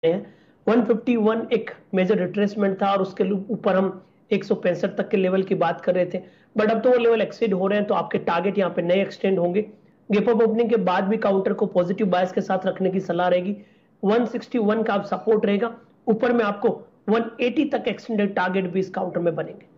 151 एक major retracement था और उसके ऊपर हम 165 तक के लेवल की बात कर रहे थे, बट अब तो वो लेवल एक्सीड हो रहे हैं, तो आपके टारगेट यहाँ पे नए एक्सटेंड होंगे। गैप अप ओपनिंग के बाद भी काउंटर को पॉजिटिव बायस के साथ रखने की सलाह रहेगी। 161 का आप सपोर्ट रहेगा, ऊपर में आपको 180 तक एक्सटेंडेड टारगेट भी इस काउंटर में बनेंगे।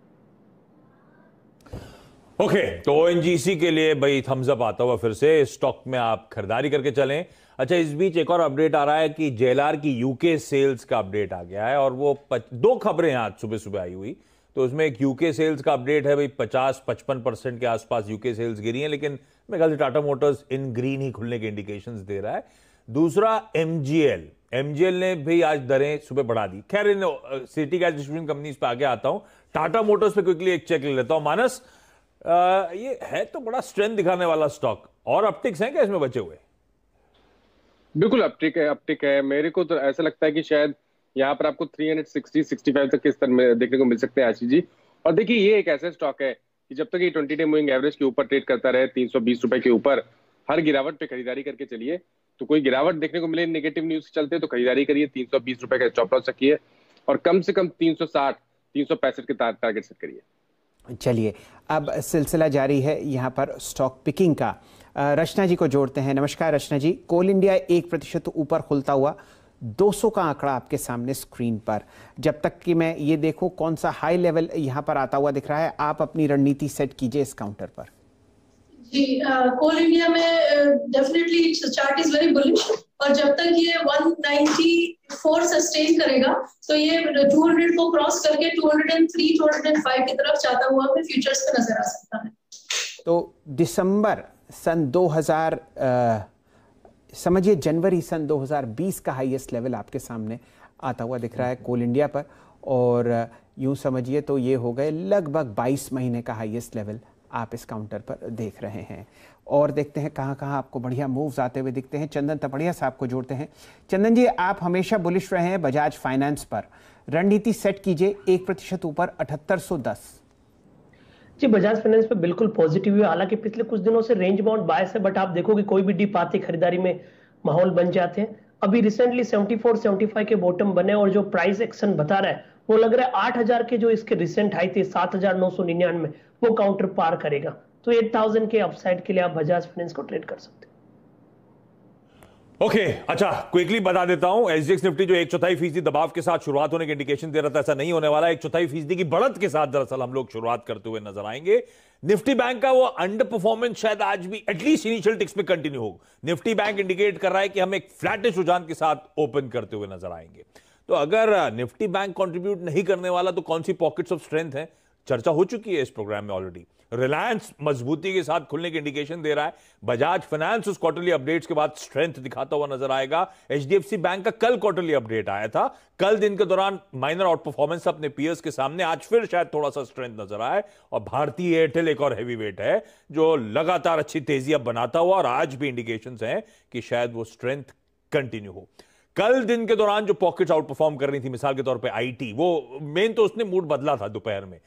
ओके, तो ओएनजीसी के लिए भाई थम्स अप आता हुआ फिर से स्टॉक में आप खरीदारी करके चलें। अच्छा, इस बीच एक और अपडेट आ रहा है कि जेएलआर की यूके सेल्स का अपडेट आ गया है, और वो दो खबरें आज सुबह सुबह आई हुई। तो उसमें एक यूके सेल्स का अपडेट है भाई, 50-55% के आसपास यूके सेल्स गिरी हैं, लेकिन मेरे ख्याल से टाटा मोटर्स इन ग्रीन ही खुलने के इंडिकेशंस दे रहा है। दूसरा एमजीएल ने भी आज दरें सुबह बढ़ा दी। खैर, इन सिटी गैस डिस्ट्रीब्यूशन कंपनीज पे आगे आता हूं। टाटा मोटर्स पे क्विकली एक चेक ले लेता हूं। मानस, ये है तो बड़ा स्ट्रेंथ दिखाने वाला स्टॉक, और अपटिक्स हैं क्या इसमें बचे हुए? बिल्कुल अपटिक है। मेरे को तो ऐसा लगता है कि शायद यहाँ पर आपको 360-65 तक के स्तर में देखने को मिल सकते हैं आशीष जी। और देखिए, ये एक ऐसा स्टॉक है कि जब तक ये 20 डे मूविंग एवरेज के ऊपर ट्रेड करता रहे, 320 रुपए के ऊपर, हर गिरावट पे खरीदारी करके चलिए। तो कोई गिरावट देखने को मिले नेगेटिव न्यूज चलते तो खरीदारी करिए, 320 रुपए का स्टॉप लॉस रखिए, और कम से कम 360-365 के टारगेट सेट करिए। चलिए, अब सिलसिला जारी है यहाँ पर स्टॉक पिकिंग का। रचना जी को जोड़ते हैं। नमस्कार रचना जी। कोल इंडिया 1% ऊपर खुलता हुआ, 200 का आंकड़ा आपके सामने स्क्रीन पर। जब तक कि मैं ये देखूं कौन सा हाई लेवल यहाँ पर आता हुआ दिख रहा है, आप अपनी रणनीति सेट कीजिए इस काउंटर पर। जी, कोल इंडिया में definitely chart is very bullish, और जब तक ये 194 सस्टेन करेगा तो ये 200 को क्रॉस करके 203, 205 की तरफ जाता हुआ हमें फ्यूचर्स पे नजर आ सकता है। तो दिसंबर सन 2000 समझिए जनवरी सन 2020 का हाईएस्ट लेवल आपके सामने आता हुआ दिख रहा है कोल इंडिया पर, और यूं समझिए तो ये हो गए लगभग 22 महीने का हाईएस्ट लेवल आप इस काउंटर पर देख रहे हैं। और देखते हैं कहाँ कहाँ आपको बढ़िया मूव्स आते हुए दिखते हैं। चंदन तपड़िया साहब को जोड़ते हैं। चंदन जी, आप हमेशा बुलिश रहे हैं बजाज फाइनेंस पर, रणनीति सेट कीजिए 1% ऊपर 7810। जी, बजाज फाइनेंस पे बिल्कुल पॉजिटिव है। हालांकि पिछले कुछ दिनों से रेंज बाउंड बायस है, बट आप देखोगे कोई भी डीप आती खरीदारी में माहौल बन जाते हैं। अभी रिसेंटली 74-75 के बॉटम बने, और जो प्राइस एक्शन बता रहा है वो लग रहा है 8000 के जो इसके रिसेंट हाई थे 7999, वो काउंटर पार करेगा। तो 8000 के अपसाइड के लिए आप बजाज फाइनेंस को ट्रेड कर सकते हैं। ओके, अच्छा क्विकली बता देता हूं, एसजीएक्स निफ्टी जो 1/4% दबाव के साथ शुरुआत होने के इंडिकेशन दे रहा था, ऐसा नहीं होने वाला। 1/4% की बढ़त के साथ दरअसल हम लोग शुरुआत करते हुए नजर आएंगे। निफ्टी बैंक का वो अंडर परफॉर्मेंस शायद आज भी एटलीस्ट इनिशियल टिक्स में कंटिन्यू हो। निफ्टी बैंक इंडिकेट कर रहा है कि हम एक फ्लैटिश रुझान के साथ ओपन करते हुए नजर आएंगे। तो अगर निफ्टी बैंक कंट्रीब्यूट नहीं करने वाला तो कौन सी पॉकेट्स ऑफ स्ट्रेंथ है, चर्चा हो चुकी है इस प्रोग्राम में ऑलरेडी। रिलायंस मजबूती के साथ खुलने के इंडिकेशन दे रहा है। बजाज फाइनेंस उस क्वार्टरली अपडेट्स के बाद स्ट्रेंथ दिखाता हुआ नजर आएगा। एचडीएफसी बैंक का कल क्वार्टरली अपडेट आया था, कल दिन के दौरान माइनर आउट परफॉर्मेंस अपने पीयर्स के सामने, आज फिर शायद थोड़ा सा स्ट्रेंथ नजर आए। और भारतीय एयरटेल एक और हैवी वेट है जो लगातार अच्छी तेजी अब बनाता हुआ, और आज भी इंडिकेशंस हैं कि शायद वो स्ट्रेंथ कंटिन्यू हो। कल दिन के दौरान जो पॉकेट्स आउट परफॉर्म कर रही थी, मिसाल के तौर पे आईटी, वो मेन तो उसने मूड बदला था दोपहर में।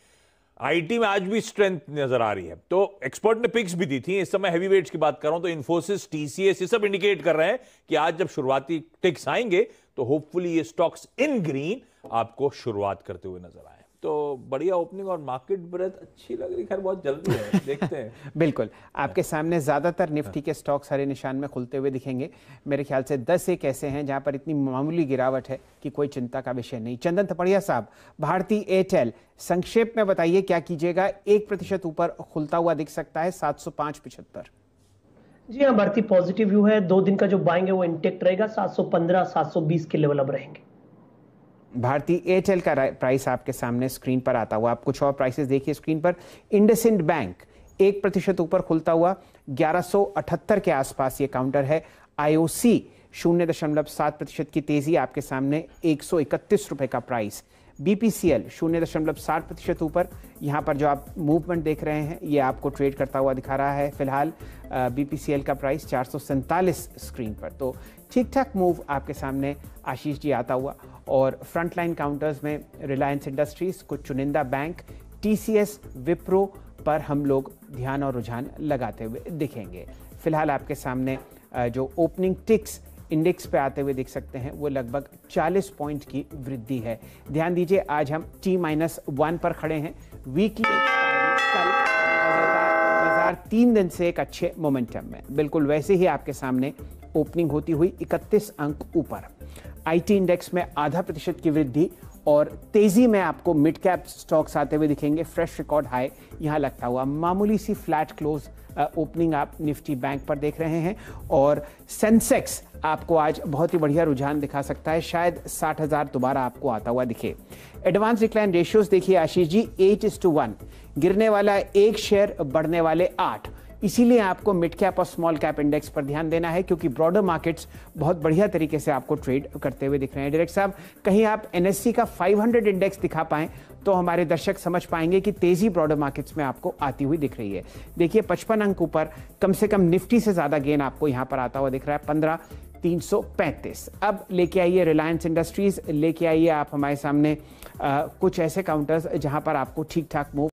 आईटी में आज भी स्ट्रेंथ नजर आ रही है। तो एक्सपर्ट ने पिक्स भी दी थी। इस समय हैवी वेट्स की बात कर रहा हूं तो इन्फोसिस, टीसीएस, ये सब इंडिकेट कर रहे हैं कि आज जब शुरुआती टिक्स आएंगे तो होपफुली ये स्टॉक्स इन ग्रीन आपको शुरुआत करते हुए नजर आए। तो बढ़िया ओपनिंग और मार्केट ब्रेथ अच्छी लग रही है। खैर बहुत जल्दी है, देखते हैं। बिल्कुल, आपके सामने ज्यादातर निफ्टी के स्टॉक्स हरे निशान में खुलते हुए दिखेंगे। मेरे ख्याल से 10 एक ऐसे हैं जहां पर इतनी मामूली गिरावट है कि कोई चिंता का विषय नहीं। चंदन तपड़िया साहब, भारतीय एयरटेल संक्षेप में बताइए क्या कीजिएगा? 1% ऊपर खुलता हुआ दिख सकता है 705.75। जी हाँ, भारतीय पॉजिटिव व्यू है। 2 दिन का जो बाइंग है वो इंटेक्ट रहेगा। 715-720 के लेवल अब रहेंगे। भारतीय एयरटेल का प्राइस आपके सामने स्क्रीन पर आता हुआ। आप कुछ और प्राइसेस देखिए स्क्रीन पर। इंडसइंड बैंक 1% ऊपर खुलता हुआ 1178 के आसपास ये काउंटर है। आईओसी 0.7% की तेजी आपके सामने, 131 रुपए का प्राइस। बीपीसीएल 0.60% ऊपर। यहाँ पर जो आप मूवमेंट देख रहे हैं ये आपको ट्रेड करता हुआ दिखा रहा है। फिलहाल बीपीसीएल का प्राइस 447 स्क्रीन पर। तो ठीक ठाक मूव आपके सामने आशीष जी आता हुआ। और फ्रंटलाइन काउंटर्स में रिलायंस इंडस्ट्रीज, कुछ चुनिंदा बैंक, टीसीएस, विप्रो पर हम लोग ध्यान और रुझान लगाते हुए दिखेंगे। फिलहाल आपके सामने जो ओपनिंग टिक्स इंडेक्स पे आते हुए देख सकते हैं वो लगभग 40 पॉइंट की वृद्धि है। ध्यान दीजिए आज हम T-1 पर खड़े हैं। वीकली कल बाजार 3 दिन से एक अच्छे मोमेंटम में, बिल्कुल वैसे ही आपके सामने ओपनिंग होती हुई 31 अंक ऊपर। आईटी इंडेक्स में 0.5% की वृद्धि और तेजी में आपको मिड कैप स्टॉक्स आते हुए दिखेंगे। फ्रेश रिकॉर्ड हाई यहां लगता हुआ, मामूली सी फ्लैट क्लोज ओपनिंग आप निफ्टी बैंक पर देख रहे हैं। और सेंसेक्स आपको आज बहुत ही बढ़िया रुझान दिखा सकता है, शायद 60,000 दोबारा आपको आता हुआ दिखे। एडवांस डिक्लाइन रेशियोज देखिए आशीष जी, 8:1, गिरने वाला 1 शेयर, बढ़ने वाले 8। इसीलिए आपको मिड कैप और स्मॉल कैप इंडेक्स पर ध्यान देना है, क्योंकि ब्रॉडर मार्केट्स बहुत बढ़िया तरीके से आपको ट्रेड करते हुए दिख रहे हैं। डायरेक्ट साहब, कहीं आप एनएससी का 500 इंडेक्स दिखा पाएं तो हमारे दर्शक समझ पाएंगे कि तेजी ब्रॉडर मार्केट्स में आपको आती हुई दिख रही है। देखिए 55 अंक ऊपर, कम से कम निफ्टी से ज्यादा गेन आपको यहां पर आता हुआ दिख रहा है, 15,335। अब लेके आइए रिलायंस इंडस्ट्रीज, लेके आइए आप हमारे सामने कुछ ऐसे काउंटर्स जहां पर आपको ठीक ठाक मूव